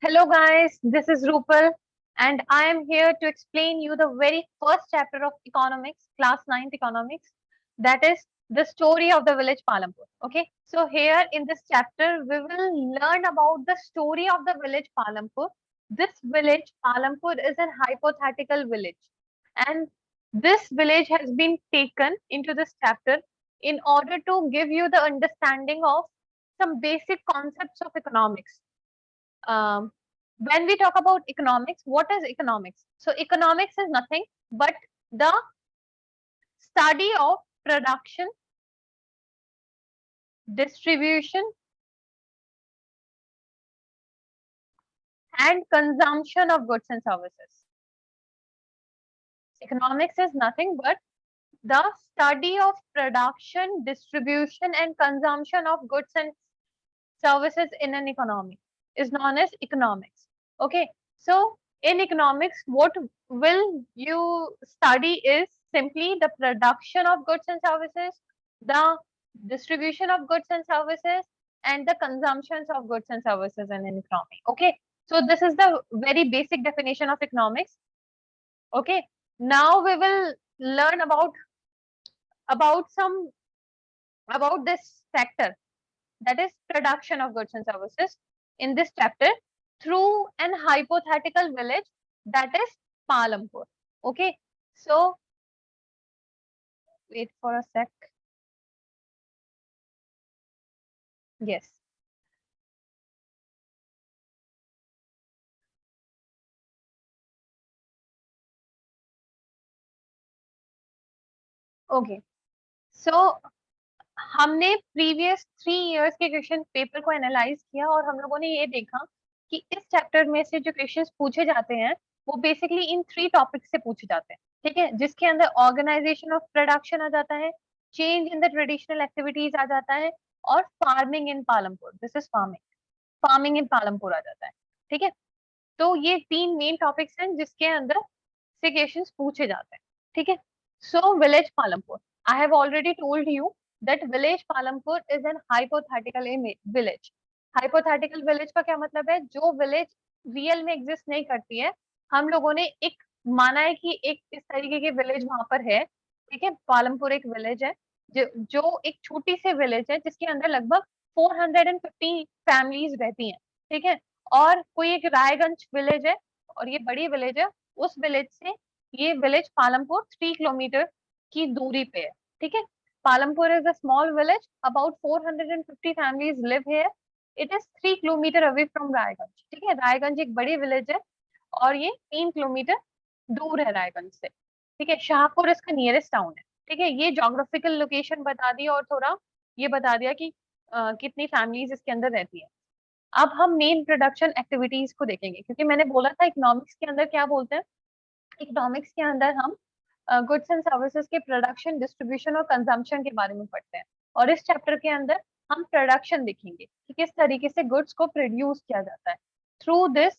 Hello guys, this is Rupal and I am here to explain you the very first chapter of economics, class 9th economics, that is the story of the village Palampur. Okay, so here in this chapter we will learn about the story of the village Palampur. This village Palampur is a hypothetical village and this village has been taken into this chapter in order to give you the understanding of some basic concepts of economics. um, when we talk about economics, what is economics? So economics is nothing but the study of production, distribution, and consumption of goods and services. Economics is nothing but the study of production, distribution, and consumption of goods and services in an economy is known as economics. Okay, so in economics, what will you study is simply the production of goods and services, the distribution of goods and services, and the consumptions of goods and services in an economy. Okay, so this is the very basic definition of economics. Okay, now we will learn about some about this sector, that is production of goods and services, in this chapter through an hypothetical village, that is Palampur. Okay, so wait for a sec. Yes. Okay, so हमने previous 3 years के question paper को analyse किया और हम लोगों ने ये देखा कि इस चैप्टर में से जो क्वेश्चंस पूछे जाते हैं वो बेसिकली इन 3 टॉपिक्स से पूछे जाते हैं, ठीक है, जिसके अंदर ऑर्गेनाइजेशन ऑफ प्रोडक्शन आ जाता है, change in the traditional activities आ जाता है, और farming in Palampur, this is farming in Palampur आ जाता है, ठीक है। तो ये 3 मेन टॉपिक्स हैं जिसके अंदर से क्वेश्चंस पूछे जाते हैं, ठीक है। So village Palampur, I have already told you that village Palampur is an hypothetical village. Hypothetical village का क्या मतलब है? जो विलेज रियल में एग्जिस्ट नहीं करती है, हम लोगों ने एक माना है कि एक इस तरीके की विलेज वहां पर है, ठीक है। पालमपुर एक विलेज है जो एक छोटी सी विलेज है जिसके अंदर लगभग 450 फैमिलीज रहती हैं, ठीक है। और कोई एक रायगंज विलेज है और ये बड़ी विलेज है, उस विलेज से ये विलेज पालमपुर 3 किलोमीटर की दूरी पे है, ठीक है। Palampur is a small village, about 450 families live here, it is 3 kilometre away from Raiganj, ठीक है। रायगंज एक बड़ी विलेज है और ये 3 किलोमीटर दूर है रायगंज से, ठीक है। शाहपुर इसका नियरेस्ट टाउन है, ठीक है। ये जोग्राफिकल लोकेशन बता दी और थोड़ा ये बता दिया कि कितनी फैमिलीज इसके अंदर रहती है। अब हम मेन प्रोडक्शन एक्टिविटीज को देखेंगे, क्योंकि मैंने बोला था इकोनॉमिक्स के अंदर क्या बोलते हैं, इकोनॉमिक्स के अंदर हम गुड्स एंड सर्विसेज के प्रोडक्शन, डिस्ट्रीब्यूशन और कंजम्पशन के बारे में पढ़ते हैं, और इस चैप्टर के अंदर हम प्रोडक्शन देखेंगे कि किस तरीके से गुड्स को प्रोड्यूस किया जाता है through this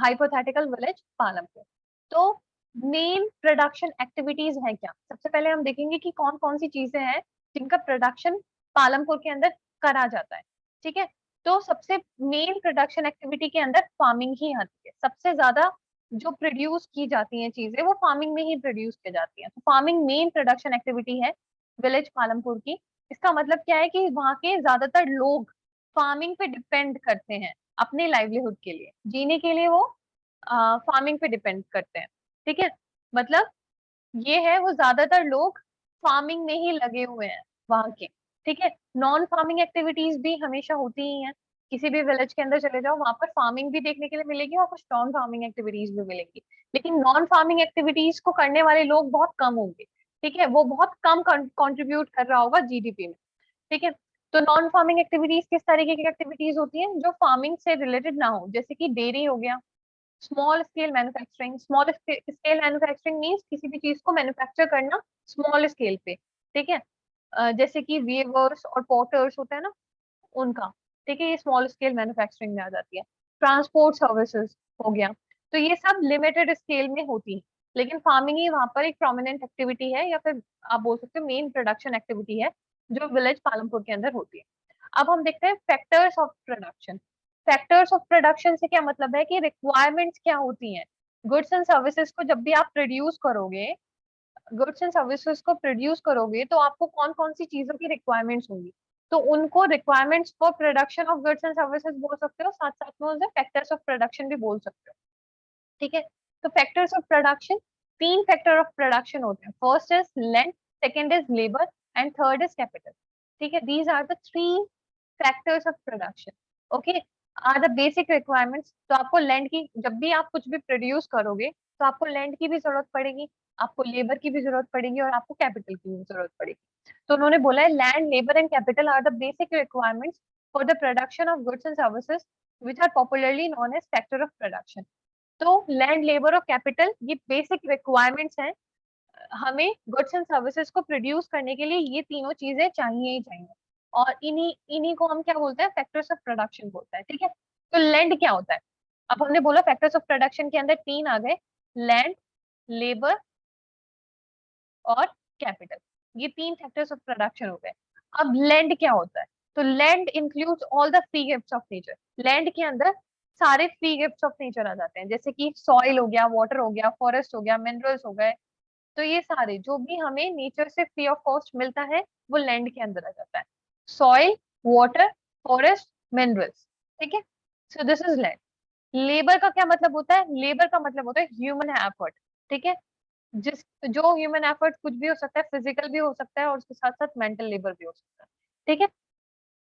hypothetical village Palampur. तो मेन प्रोडक्शन एक्टिविटीज हैं क्या? सबसे पहले हम देखेंगे कि कौन कौन सी चीजें हैं जिनका प्रोडक्शन पालमपुर के अंदर करा जाता है, ठीक है। तो सबसे मेन प्रोडक्शन एक्टिविटी के अंदर फार्मिंग ही आती है। सबसे ज्यादा जो प्रोड्यूस की जाती हैं चीजें वो फार्मिंग में ही प्रोड्यूस की जाती हैं। तो फार्मिंग मेन प्रोडक्शन एक्टिविटी है विलेज पालमपुर की। इसका मतलब क्या है कि वहाँ के ज्यादातर लोग फार्मिंग पे डिपेंड करते हैं अपने लाइवलीहुड के लिए, जीने के लिए वो फार्मिंग पे डिपेंड करते हैं, ठीक है। मतलब ये है, वो ज्यादातर लोग फार्मिंग में ही लगे हुए हैं वहाँ के, ठीक है। नॉन फार्मिंग एक्टिविटीज भी हमेशा होती ही हैं, किसी भी विलेज के अंदर चले जाओ वहां पर फार्मिंग भी देखने के लिए मिलेगी और कुछ नॉन फार्मिंग एक्टिविटीज भी मिलेंगी, लेकिन नॉन फार्मिंग एक्टिविटीज को करने वाले लोग बहुत कम होंगे, ठीक है। वो बहुत कम कंट्रीब्यूट कर रहा होगा जीडीपी में, ठीक है। तो नॉन फार्मिंग एक्टिविटीज किस तरीके की एक्टिविटीज होती हैं जो फार्मिंग से रिलेटेड ना हो? जैसे कि डेयरी हो गया, small scale manufacturing. Small scale manufacturing means किसी भी चीज को मैन्युफैक्चर करना स्मॉल स्केल पे, ठीक है। जैसे कि वीवर्स और पोर्टर्स होते हैं ना, उनका, ठीक है, ये स्मॉल स्केल मैन्युफैक्चरिंग में आ जाती है। ट्रांसपोर्ट सर्विसेज हो गया, तो ये सब लिमिटेड स्केल में होती है, लेकिन फार्मिंग ही वहां पर एक प्रोमिनेंट एक्टिविटी है, या फिर आप बोल सकते हो मेन प्रोडक्शन एक्टिविटी है जो विलेज पालमपुर के अंदर होती है। अब हम देखते हैं factors of production. Factors of production से क्या मतलब है कि रिक्वायरमेंट्स क्या होती हैं गुड्स एंड सर्विसेज को जब भी आप प्रोड्यूस करोगे, गुड्स एंड सर्विसेज को प्रोड्यूस करोगे तो आपको कौन कौन सी चीजों की रिक्वायरमेंट्स होंगी, तो उनको requirements for production of goods and services बोल सकते हो, साथ साथ में उसे फैक्टर्स ऑफ प्रोडक्शन भी बोल सकते हो। ठीक है, तो फैक्टर्स ऑफ प्रोडक्शन, तीन फैक्टर ऑफ प्रोडक्शन होते हैं, first is land, second is labour and third is capital. ठीक है, these are the three factors of production. Okay, are the basic requirements. तो आपको लैंड की, जब भी आप कुछ भी प्रोड्यूस करोगे तो आपको लैंड की भी जरूरत पड़ेगी, आपको लेबर की भी जरूरत पड़ेगी और आपको कैपिटल की भी जरूरत पड़ेगी। तो उन्होंने बोला है land, labour and capital are the basic requirements for the production of goods and services which are popularly known as factor of production. तो लैंड, लेबर और कैपिटल ये बेसिक रिक्वायरमेंट्स हैं, हमें गुड्स एंड सर्विसेज को produce करने के लिए ये तीनों चीजें चाहिए ही चाहिए, और इन्हीं इन्हीं को हम क्या बोलते हैं, फैक्टर्स ऑफ प्रोडक्शन बोलते हैं। ठीक है, तो लैंड क्या होता है, अब हमने बोला फैक्टर्स ऑफ प्रोडक्शन के अंदर तीन आ गए, लैंड, लेबर और कैपिटल, ये तीन फैक्टर्स ऑफ प्रोडक्शन हो गए। अब लैंड क्या होता है, तो land includes all the free gifts of nature. Land के अंदर सारे फ्री गिफ्ट्स ऑफ नेचर आ जाते हैं, जैसे कि सॉइल हो गया, वाटर हो गया, फॉरेस्ट हो गया, मिनरल्स हो गए। तो ये सारे जो भी हमें नेचर से फ्री ऑफ कॉस्ट मिलता है वो लैंड के अंदर आ जाता है, सॉइल, वाटर, फॉरेस्ट, मिनरल्स। ठीक है, so this is land. Labour का क्या मतलब होता है, लेबर का मतलब होता है ह्यूमन एफर्ट। ठीक है, जिस जो ह्यूमन एफर्ट कुछ भी हो सकता है, फिजिकल भी हो सकता है और उसके साथ साथ मेंटल लेबर भी हो सकता है। ठीक है,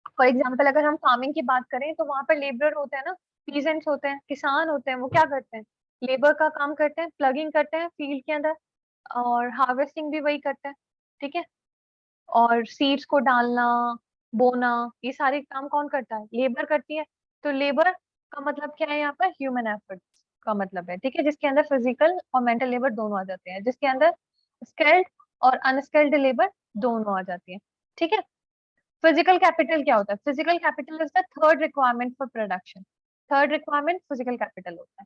फॉर एग्जाम्पल अगर हम फार्मिंग की बात करें तो वहां पर लेबर होते हैं ना, पीजेंट्स होते हैं, किसान होते हैं, वो क्या करते हैं, लेबर का काम करते हैं, प्लगिंग करते हैं फील्ड के अंदर, और हार्वेस्टिंग भी वही करते हैं। ठीक है, और सीड्स को डालना, बोना, ये सारे काम कौन करता है, लेबर करती है। तो लेबर का मतलब क्या है यहाँ पर, ह्यूमन एफर्ट का मतलब है। ठीक है, जिसके अंदर फिजिकल और मेंटल लेबर दोनों आ जाते हैं, जिसके अंदर स्किल्ड और अनस्किल्ड लेबर दोनों आ जाती है। ठीक है, फिजिकल कैपिटल क्या होता है, physical capital is the third requirement for production. Third requirement physical capital होता है।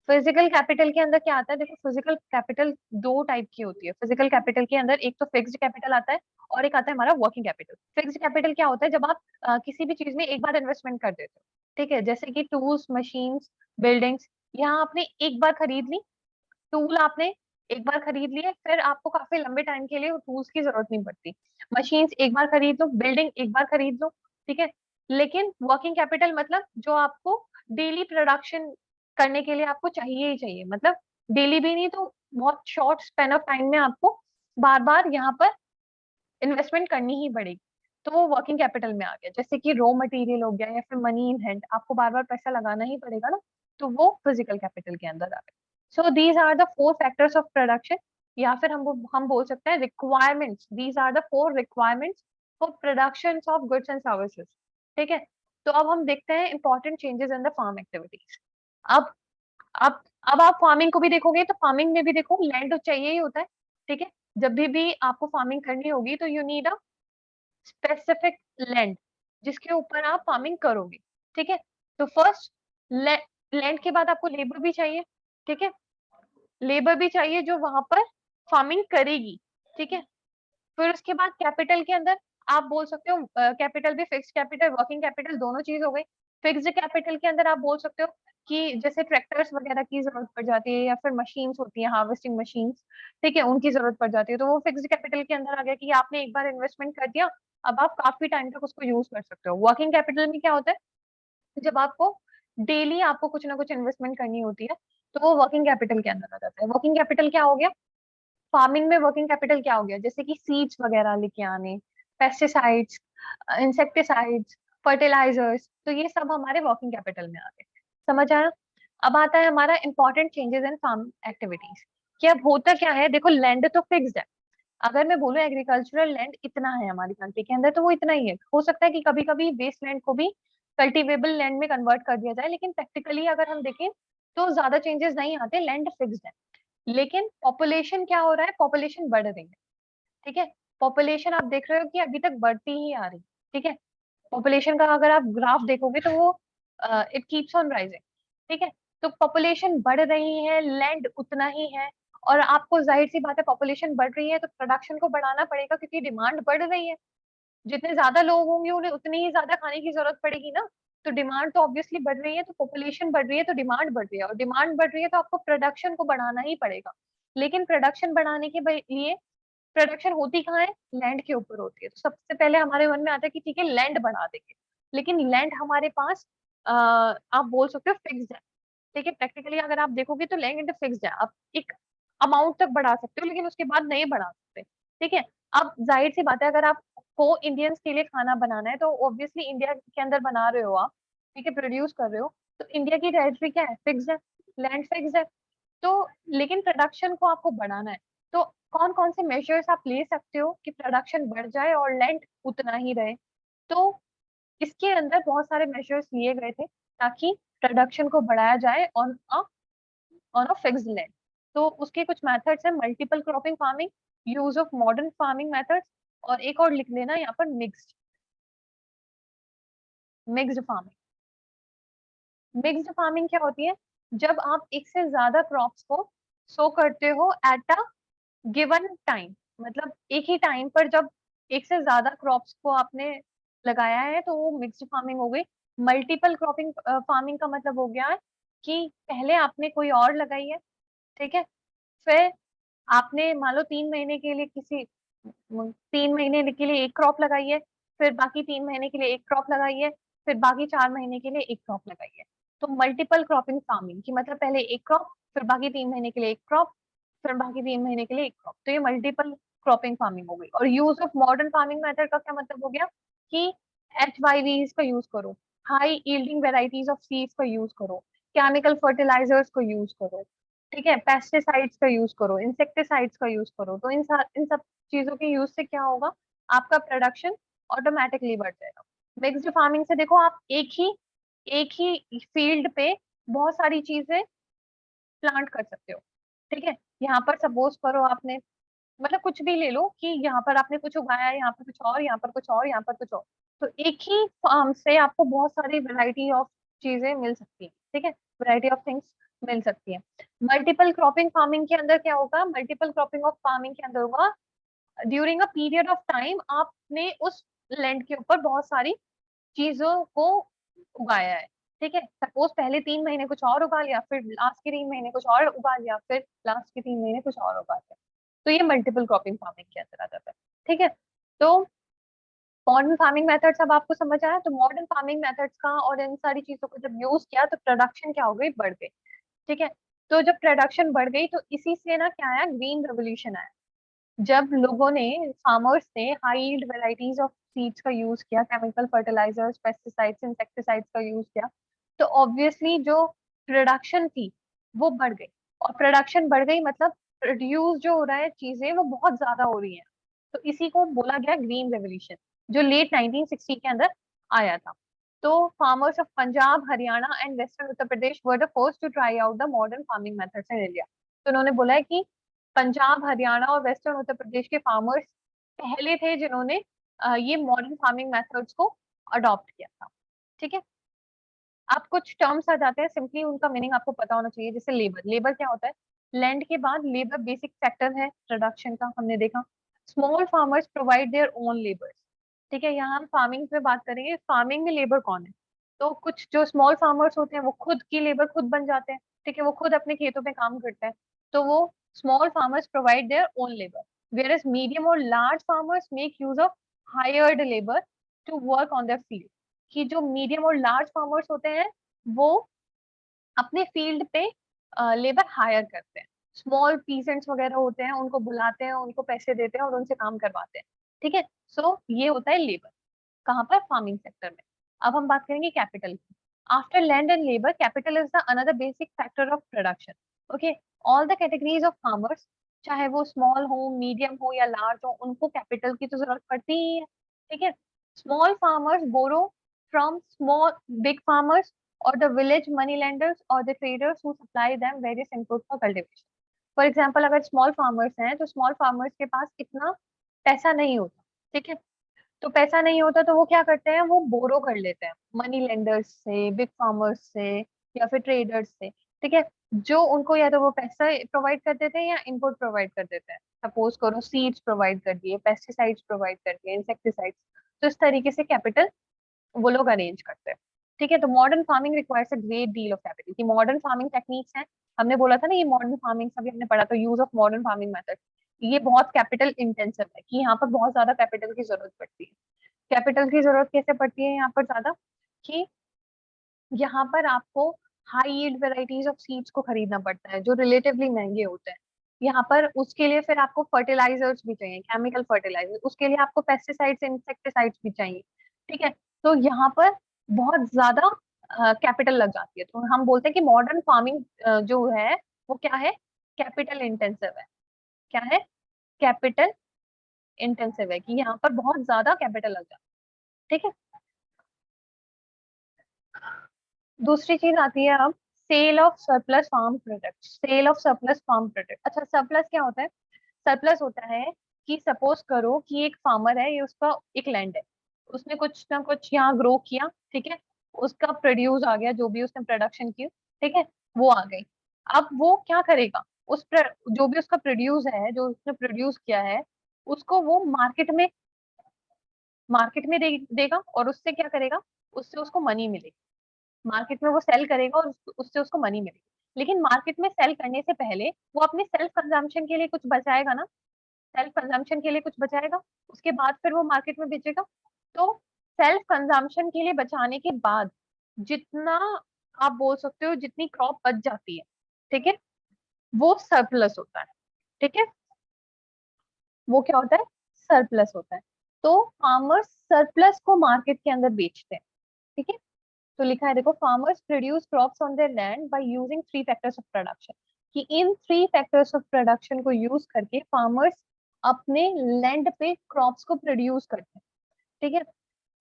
फिजिकल कैपिटल के अंदर क्या आता है, देखो फिजिकल कैपिटल दो टाइप की होती है। फिजिकल कैपिटल के अंदर एक तो फिक्स्ड कैपिटल आता है और एक आता है हमारा वर्किंग कैपिटल। फिक्स्ड कैपिटल क्या होता है, जब आप किसी भी चीज में एक बार इन्वेस्टमेंट कर देते हो। ठीक है, जैसे कि टूल्स, मशीन्स, बिल्डिंग्स, यहाँ आपने एक बार खरीद ली, टूल आपने एक बार खरीद लिए, फिर आपको काफी लंबे टाइम के लिए टूल्स की जरूरत नहीं पड़ती। मशीन्स एक बार खरीद लो, बिल्डिंग एक बार खरीद लो। ठीक है, लेकिन वर्किंग कैपिटल मतलब जो आपको डेली प्रोडक्शन करने के लिए आपको चाहिए ही चाहिए, मतलब डेली भी नहीं तो बहुत शॉर्ट स्पेन ऑफ टाइम में आपको बार बार यहाँ पर इन्वेस्टमेंट करनी ही पड़ेगी। तो वो वर्किंग कैपिटल में आ गया, जैसे कि रॉ मटेरियल हो गया या फिर मनी इन हैंड, आपको बार बार पैसा लगाना ही पड़ेगा ना, तो वो फिजिकल कैपिटल के अंदर आ गया। So these are the four factors of production, या फिर हम बोल सकते हैं requirements, these are the four requirements for production of goods and services. ठीक है, तो अब हम देखते हैं important changes in the farm activities. अब अब अब आप फार्मिंग को भी देखोगे तो फार्मिंग में भी देखो लैंड तो चाहिए ही होता है। ठीक है, जब भी आपको फार्मिंग करनी होगी तो you need a specific land जिसके ऊपर आप फार्मिंग करोगे। ठीक है, तो फर्स्ट लैंड के बाद आपको लेबर भी चाहिए। ठीक है, लेबर भी चाहिए जो वहां पर फार्मिंग करेगी। ठीक है, फिर उसके बाद कैपिटल के अंदर आप बोल सकते हो, कैपिटल भी फिक्स्ड कैपिटल, वर्किंग कैपिटल दोनों चीज हो गई। फिक्स्ड कैपिटल के अंदर आप बोल सकते हो कि जैसे ट्रैक्टर्स वगैरह की जरूरत पड़ जाती है या फिर मशीन्स होती है, हार्वेस्टिंग मशीन्स, ठीक है, उनकी जरूरत पड़ जाती है, तो वो फिक्स्ड कैपिटल के अंदर आ गया कि आपने एक बार इन्वेस्टमेंट कर दिया, अब आप काफी टाइम तक उसको यूज कर सकते हो। वर्किंग कैपिटल में क्या होता है, जब आपको डेली आपको कुछ ना कुछ इन्वेस्टमेंट करनी होती है, तो वो वर्किंग कैपिटल के अंदर आ जाता है। वर्किंग कैपिटल क्या हो गया, फार्मिंग में वर्किंग कैपिटल क्या हो गया, जैसे कि सीड्स वगैरह लेके आने, पेस्टिसाइड्स, इंसेक्टिसाइड्स, फर्टिलाइजर्स, तो ये सब हमारे वर्किंग कैपिटल में आ गए। समझ आया। अब आता है हमारा important changes in farm activities, कि अब होता क्या है, देखो लैंड तो फिक्स्ड है। अगर मैं बोलूँ एग्रीकल्चरल लैंड इतना है हमारी कंट्री के अंदर तो वो इतना ही है। हो सकता है कि कभी कभी वेस्ट लैंड को भी कल्टीवेबल लैंड में कन्वर्ट कर दिया जाए, लेकिन प्रैक्टिकली अगर हम देखें तो ज्यादा चेंजेस नहीं आते, लैंड फिक्स्ड है। लेकिन पॉपुलेशन क्या हो रहा है, पॉपुलेशन बढ़ रही है। ठीक है, पॉपुलेशन आप देख रहे हो कि अभी तक बढ़ती ही आ रही है। ठीक है, पॉपुलेशन का अगर आप ग्राफ देखोगे तो वो इट कीप्स ऑन राइजिंग। ठीक है, तो पॉपुलेशन बढ़ रही है, लैंड उतना ही है, और आपको जाहिर सी बात है पॉपुलेशन बढ़ रही है तो प्रोडक्शन को बढ़ाना पड़ेगा क्योंकि डिमांड बढ़ रही है। जितने ज्यादा लोग होंगे उन्हें उतनी ही ज्यादा खाने की जरूरत पड़ेगी ना। तो डिमांड तो ऑब्वियसली बढ़ रही है, तो पॉपुलेशन बढ़ रही है तो डिमांड बढ़ रही है, और डिमांड बढ़ रही है तो आपको प्रोडक्शन को बढ़ाना ही पड़ेगा। लेकिन प्रोडक्शन बढ़ाने के लिए प्रोडक्शन होती कहाँ है? लैंड के ऊपर होती है। तो सबसे पहले हमारे मन में आता है कि ठीक है लैंड बढ़ा देंगे, लेकिन लैंड हमारे पास आप बोल सकते हो फिक्स्ड है। ठीक है, प्रैक्टिकली अगर आप देखोगे तो लैंड फिक्स्ड है, आप एक अमाउंट तक बढ़ा सकते हो लेकिन उसके बाद नहीं बढ़ा सकते। ठीक है, अब जाहिर सी बात है अगर आपको इंडियंस के लिए खाना बनाना है तो ऑब्वियसली इंडिया के अंदर बना रहे हो आप, ठीक है, प्रोड्यूस कर रहे हो, तो इंडिया की टेरिटरी क्या है? फिक्स्ड है, लैंड फिक्स्ड है। तो लेकिन प्रोडक्शन को आपको बढ़ाना है, तो कौन कौन से मेजर्स आप ले सकते हो कि प्रोडक्शन बढ़ जाए और लैंड उतना ही रहे? तो इसके अंदर बहुत सारे मेजर्स लिए गए थे ताकि प्रोडक्शन को बढ़ाया जाए ऑन अ फिक्स्ड लैंड। तो उसके कुछ मेथड्स हैं, multiple cropping farming, use of modern farming methods, और एक और लिख लेना यहाँ पर mixed mixed farming. Mixed farming क्या होती है? जब आप एक से ज्यादा क्रॉप्स को सो करते हो एट अ गिवन टाइम, मतलब एक ही टाइम पर जब एक से ज्यादा क्रॉप्स को आपने लगाया है तो वो मिक्स्ड फार्मिंग हो गई। मल्टीपल क्रॉपिंग फार्मिंग का मतलब हो गया है कि पहले आपने कोई और लगाई है, ठीक है, फिर आपने मान लो 3 महीने के लिए 3 महीने के लिए एक क्रॉप लगाई है, फिर बाकी 3 महीने के लिए एक क्रॉप लगाई है, फिर बाकी 4 महीने के लिए एक क्रॉप लगाई है। तो मल्टीपल क्रॉपिंग फार्मिंग की मतलब पहले एक क्रॉप, फिर बाकी 3 महीने के लिए एक क्रॉप, फिर बाकी 3 महीने के लिए एक क्रॉप, तो ये मल्टीपल क्रॉपिंग फार्मिंग हो गई। और use of modern farming method का क्या मतलब हो गया कि HYVs का यूज करो, high yielding varieties of seeds का यूज करो, केमिकल फर्टिलाइजर्स को यूज करो, ठीक है, पेस्टिसाइड्स का यूज करो, इंसेक्टिसाइड्स का यूज करो। तो इन सब चीजों के यूज से क्या होगा, आपका प्रोडक्शन ऑटोमेटिकली बढ़ जाएगा। मिक्स्ड फार्मिंग से देखो आप एक ही फील्ड पे बहुत सारी चीजें प्लांट कर सकते हो। ठीक है, यहाँ पर सपोज करो आपने, मतलब कुछ भी ले लो कि यहाँ पर आपने कुछ उगाया है, यहाँ पर कुछ और, यहाँ पर कुछ और, यहाँ पर कुछ और, तो एक ही फार्म से आपको बहुत सारी वैरायटी ऑफ चीजें मिल सकती है। ठीक है, वैरायटी ऑफ थिंग्स मिल सकती है। मल्टीपल क्रॉपिंग फार्मिंग के अंदर क्या होगा? मल्टीपल क्रॉपिंग ऑफ फार्मिंग के अंदर होगा during a period of time आपने उस लैंड के ऊपर बहुत सारी चीजों को उगाया है। ठीक है, सपोज पहले 3 महीने कुछ और उगा लिया, फिर लास्ट के 3 महीने कुछ और उगा लिया, फिर लास्ट के 3 महीने कुछ और उगा लिया, तो ये मल्टीपल क्रॉपिंग फार्मिंग के अंदर आ जाता है। ठीक है, तो मॉडर्न फार्मिंग मेथड्स अब आपको समझ आया। तो मॉडर्न फार्मिंग मेथड्स का और इन सारी चीजों को जब यूज किया तो प्रोडक्शन क्या हो गई? बढ़ गई। ठीक है, तो जब प्रोडक्शन बढ़ गई तो इसी से ना क्या आया? ग्रीन रेवोल्यूशन आया। जब लोगों ने, फार्मर्स ने high yield varieties of seeds का यूज किया, केमिकल फर्टिलाइजर्स, पेस्टिसाइड्स, इंसेक्टिसाइड्स का यूज किया, तो ऑब्वियसली जो प्रोडक्शन थी वो बढ़ गई। और प्रोडक्शन बढ़ गई मतलब प्रोड्यूस जो हो रहा है चीजें वो बहुत ज्यादा हो रही हैं। तो इसी को बोला गया ग्रीन रेवोल्यूशन, जो लेट 1960 के अंदर आया था। तो farmers of Punjab, Haryana and western Uttar Pradesh were the first to try out the modern farming methods in India. तो उन्होंने बोला है कि पंजाब, हरियाणा और वेस्टर्न उत्तर प्रदेश के फार्मर्स पहले थे जिन्होंने ये मॉडर्न फार्मिंग मेथड्स को अडॉप्ट किया था। ठीक है, आप कुछ टर्म्स आ जाते हैं, सिंपली उनका मीनिंग आपको पता होना चाहिए। जैसे लेबर, लेबर क्या होता है? लैंड के बाद लेबर बेसिक फैक्टर है प्रोडक्शन का, हमने देखा। Small farmers provide their own labours. ठीक है, यहाँ हम फार्मिंग पे बात करेंगे, फार्मिंग में लेबर कौन है? तो कुछ जो स्मॉल फार्मर्स होते हैं वो खुद की लेबर खुद बन जाते हैं। ठीक है, वो खुद अपने खेतों में काम करते हैं, तो वो small farmers provide their own labour. Whereas medium और large farmers make use of hired labour to work on their field. कि जो मीडियम और लार्ज फार्मर्स होते हैं वो अपने फील्ड पे लेबर हायर करते हैं। स्मॉल पीसेंट्स वगैरह होते हैं, उनको बुलाते हैं, उनको पैसे देते हैं और उनसे काम करवाते हैं। ठीक है, सो ये होता है लेबर, कहाँ पर? फार्मिंग सेक्टर में। अब हम बात करेंगे कैपिटल की। After land and labour, capital is the another basic factor of production. Okay, all the categories of farmers, चाहे वो स्मॉल हो, मीडियम हो या लार्ज हो, उनको कैपिटल की तो जरूरत पड़ती ही है। ठीक है, small farmers borrow from small big farmers or the village money lenders or the traders who supply them various inputs for cultivation. For example अगर स्मॉल फार्मर्स हैं तो स्मॉल फार्मर्स के पास इतना पैसा नहीं होता। ठीक है, तो पैसा नहीं होता तो वो क्या करते हैं? वो बोरो कर लेते हैं मनी लेंडर्स से, बिग फार्मर्स से या फिर ट्रेडर्स से। ठीक है, जो उनको या तो वो पैसा प्रोवाइड कर देते हैं या इनपुट प्रोवाइड कर देते हैं। सपोज करो सीड्स प्रोवाइड कर दिए, पेस्टिसाइड्स प्रोवाइड कर दिए, इंसेक्टिसाइड्स। तो इस तरीके से कैपिटल वो लोग अरेंज करते हैं। ठीक है, तो modern farming requires a great deal of capital, की मॉडर्न फार्मिंग टेक्निक्स हैं, हमने बोला था ना ये मॉडर्न फार्मिंग सभी हमने पढ़ा, तो use of modern farming method, ये बहुत कैपिटल इंटेंसिव है, कि यहाँ पर बहुत ज्यादा कैपिटल की जरूरत पड़ती है। कैपिटल की जरूरत कैसे पड़ती है यहाँ पर ज्यादा, कि यहाँ पर आपको high yield varieties of seeds को खरीदना पड़ता है जो रिलेटिवली महंगे होते हैं। यहाँ पर उसके लिए फिर आपको फर्टिलाइजर्स भी चाहिए, केमिकल फर्टिलाइजर, उसके लिए आपको पेस्टिसाइड्स इंसेक्टिसाइड्स भी चाहिए। ठीक है, तो यहाँ पर बहुत ज्यादा कैपिटल लग जाती है, तो हम बोलते हैं कि मॉडर्न फार्मिंग जो है वो क्या है, कैपिटल इंटेंसिव है। क्या है, कैपिटल इंटेंसिव है, कि यहाँ पर बहुत ज्यादा कैपिटल लग जाता है। ठीक है, दूसरी चीज आती है अब sale of surplus farm product. Sale of surplus farm product, अच्छा सरप्लस क्या होता है, सरप्लस होता है कि सपोज करो कि एक फार्मर है, ये उसका एक लैंड है, उसने कुछ ना कुछ यहाँ ग्रो किया, ठीक है, उसका प्रोड्यूस आ गया, जो भी उसने प्रोडक्शन की, ठीक है, वो आ गई। अब वो क्या करेगा, जो भी उसका प्रोड्यूस है, जो उसने प्रोड्यूस किया है, उसको वो मार्केट में देगा, और उससे क्या करेगा, उससे उसको मनी मिलेगी, मार्केट में वो सेल करेगा और उससे उसको मनी मिलेगी। लेकिन मार्केट में सेल करने से पहले वो अपने सेल्फ कंजम्पशन के लिए कुछ बचाएगा ना, सेल्फ कंजम्पशन के लिए कुछ बचाएगा, उसके बाद फिर वो मार्केट में बेचेगा। तो सेल्फ कंजम्पशन के लिए बचाने के बाद जितना आप बोल सकते हो जितनी क्रॉप बच जाती है, ठीक है, वो सरप्लस होता है। ठीक है, वो क्या होता है, सरप्लस होता है। तो फार्मर्स सरप्लस को मार्केट के अंदर बेचते हैं। ठीक है, तो लिखा है देखो, farmers produce crops on their land by using three factors of production, कि इन थ्री फैक्टर्स ऑफ प्रोडक्शन को यूज करके फार्मर्स अपने लैंड पे क्रॉप्स को प्रोड्यूस करते हैं। ठीक है,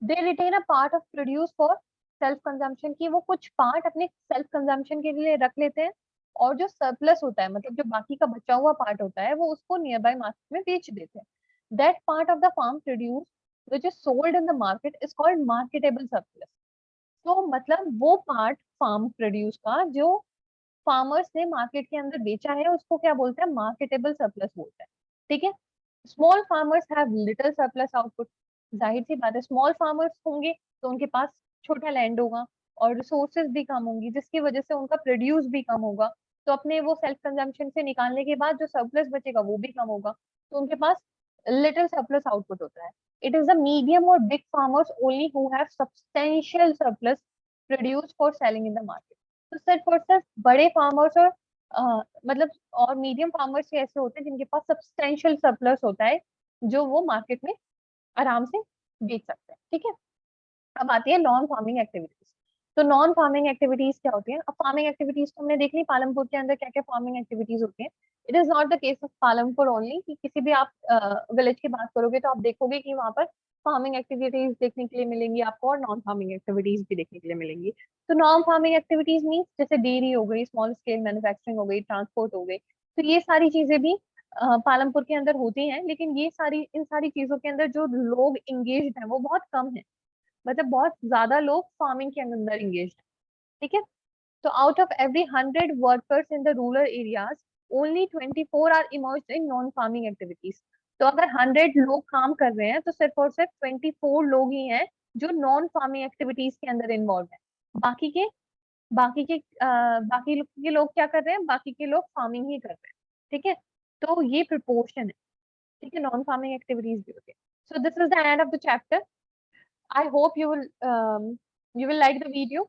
they retain a part of produce for self consumption, की वो कुछ पार्ट अपने सेल्फ कंजम्पशन के लिए रख लेते हैं, और जो सरप्लस होता है, मतलब जो बाकी का बचा हुआ पार्ट होता है, वो उसको नियर बाय मार्केट में बेच देते हैं। That part of the farm produce which is sold in the market is called marketable surplus. तो मतलब वो पार्ट फार्म प्रोड्यूस का जो फार्मर्स ने मार्केट के अंदर बेचा है, उसको क्या बोलते हैं, मार्केटेबल सरप्लस बोलते हैं। ठीक है, small farmers have little surplus output, जाहिर सी बात है, स्मॉल फार्मर्स होंगे तो उनके पास छोटा लैंड होगा और रिसोर्सेज भी कम होंगी, जिसकी वजह से उनका प्रोड्यूस भी कम होगा। तो अपने वो सेल्फ कंजम्पशन से निकालने के बाद जो सरप्लस बचेगा वो भी कम होगा, तो उनके पास लिटिल सरप्लस आउटपुट होता है। इट इज द मीडियम और big farmers only who have substantial surplus produce for selling in the market. तो सिर्फ और सिर्फ बड़े फार्मर्स और मतलब और मीडियम फार्मर्स ही ऐसे होते हैं जिनके पास सब्सटेंशियल सरप्लस होता है, जो वो मार्केट में आराम से बेच सकते हैं। ठीक है, अब आती है नॉन फार्मिंग एक्टिविटीज। तो नॉन फार्मिंग एक्टिविटीज क्या होती है, अब फार्मिंग एक्टिविटीज तो हमने देख ली पालमपुर के अंदर क्या क्या फार्मिंग एक्टिविटीज होती है। It is not the case of Palampur only, कि किसी भी आप विलेज की बात करोगे तो आप देखोगे कि वहां पर फार्मिंग एक्टिविटीज देखने के लिए मिलेंगी आपको, और नॉन फार्मिंग एक्टिविटीज भी देखने के लिए मिलेंगी। तो नॉन फार्मिंग एक्टिविटीज मीन्स जैसे डेयरी हो गई, स्मॉल स्केल मैन्युफैक्चरिंग हो गई, ट्रांसपोर्ट हो गई, तो ये सारी चीजें भी पालमपुर के अंदर होती हैं। लेकिन ये सारी इन सारी चीजों के अंदर जो लोग इंगेज हैं वो बहुत कम है, मतलब बहुत ज्यादा लोग फार्मिंग के अंदर एंगेज हैं। ठीक है, तो out of every 100 workers in the rural areas only 24 are immersed in non farming activities. तो अगर 100 लोग काम कर रहे हैं तो सिर्फ और सिर्फ 24 लोग ही हैं जो नॉन फार्मिंग एक्टिविटीज के अंदर इन्वॉल्व है। बाकी के बाकी के लोग क्या कर रहे हैं, बाकी के लोग फार्मिंग ही कर रहे हैं। ठीक है, तो ये प्रिपोर्शन है। ठीक है, नॉन फार्मिंग एक्टिविटीज भी होती है। So this is the end of the chapter. I hope you will like the video.